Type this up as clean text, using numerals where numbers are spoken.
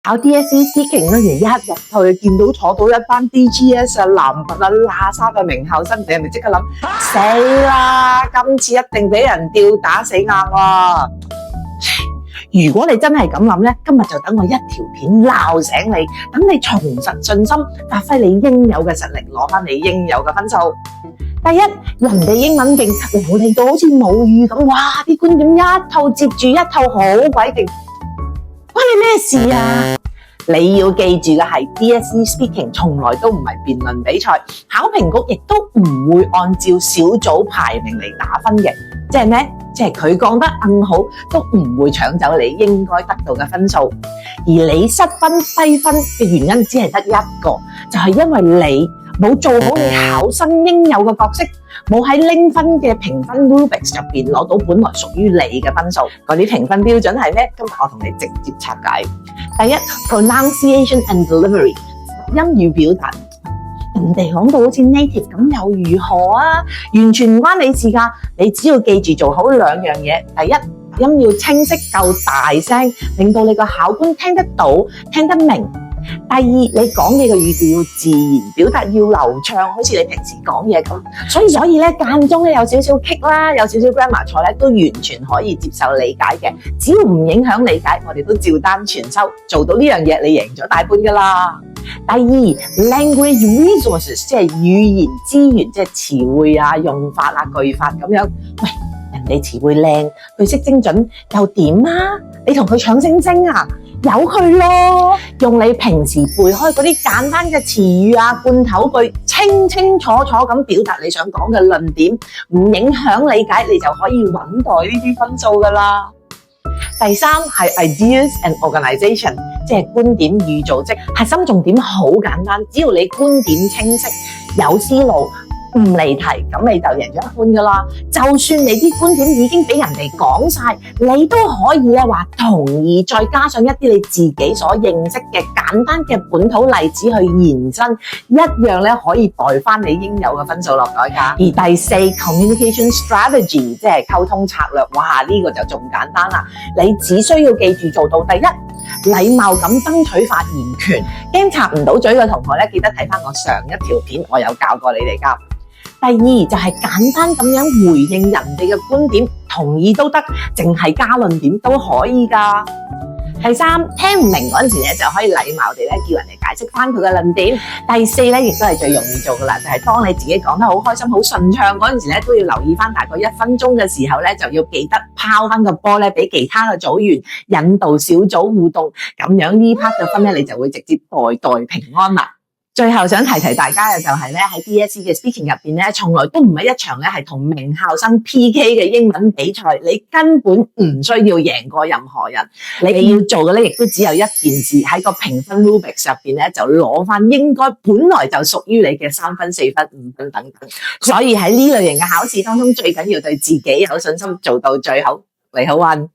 考 DSE Speaking 嗰時，一入去見到坐到一班 DGS 啊、南拔啊、喇沙嘅名校生，你係咪即刻諗死啦？今次一定俾人吊打死硬啦！如果你真係咁諗呢，今日就等我一條片鬧醒你，等你重拾信心，發揮你應有嘅實力，攞返你應有嘅分數。第一，人哋英文勁，流利到好似母語咁，哇！啲觀點一套接住一套，好鬼勁。關你咩事啊？你要記住嘅係 DSE Speaking 從來都唔係辯論比賽，考評局亦都唔會按照小組排名嚟打分嘅。即係咩？即係佢講得更好，都唔會搶走你應該得到嘅分數。而你失分低分嘅原因只係得一個，就係因為你冇做好你考生應有嘅角色，冇喺拎分嘅評分 rubrics 入邊攞到本來屬於你嘅分數。嗰啲評分標準係咩？今日我同你直接拆解。第一 ，pronunciation and delivery， 音語表達。人哋講到好似 native 咁又如何啊？完全唔關你事㗎，你只要記住做好兩樣嘢。第一，音要清晰夠大聲，令到你個考官聽得到、聽得明。第二，你講嘢嘅語調要自然，表達要流暢，好似你平時講嘢咁。所以咧間中咧有少少棘啦，有少少 grammar 錯咧，都完全可以接受理解嘅。只要唔影響理解，我哋都照單全收。做到呢樣嘢，你贏咗大半㗎啦。第二 language resources 即係語言資源，即係詞彙啊、用法啊、句法咁樣。喂，人哋詞彙靚，句式精準又點啊？你同佢搶星星啊？由佢咯，用你平時背開嗰啲簡單嘅詞語啊、罐頭句，清清楚楚咁表達你想講嘅論點，唔影響理解，你就可以穩袋呢啲分數㗎啦。第三係 ideas and organization， 即係觀點與組織，核心重點好簡單，只要你觀點清晰、有思路、唔離題，咁你就贏咗一半㗎啦。就算你啲觀點已經俾人哋講晒，你都可以話同意，再加上一啲你自己所認識嘅簡單嘅本土例子去延伸，一樣咧可以代翻你應有嘅分數落袋㗎。而第四 communication strategy 即係溝通策略，哇呢個就仲簡單啦，你只需要記住做到第一，禮貌咁爭取發言權，驚插唔到嘴嘅同學咧，記得睇翻我上一條片，我有教過你哋㗎。第二就係簡單咁樣回應人哋嘅觀點，同意都得，淨係加論點都可以㗎。第三，聽唔明嗰陣時咧，就可以禮貌地咧叫人哋解釋翻佢嘅論點。第四咧，亦都係最容易做㗎啦，就係當你自己講得好開心、好順暢嗰陣時咧，都要留意翻大概1分鐘嘅時候咧，就要記得拋翻個波咧俾其他嘅組員引導小組互動，咁樣呢 part 嘅分咧，你就會直接代代平安啦。最後想提提大家嘅就係咧，喺 DSE 嘅 Speaking 入邊咧，從來都唔係一場咧係同名校生 PK 嘅英文比賽，你根本唔需要贏過任何人，你要做嘅咧亦都只有一件事，喺個評分 rubrics 入邊咧就攞翻應該本來就屬於你嘅3分、4分、5分等等。所以喺呢類型嘅考試當中，最緊要對自己有信心，做到最好。你好運！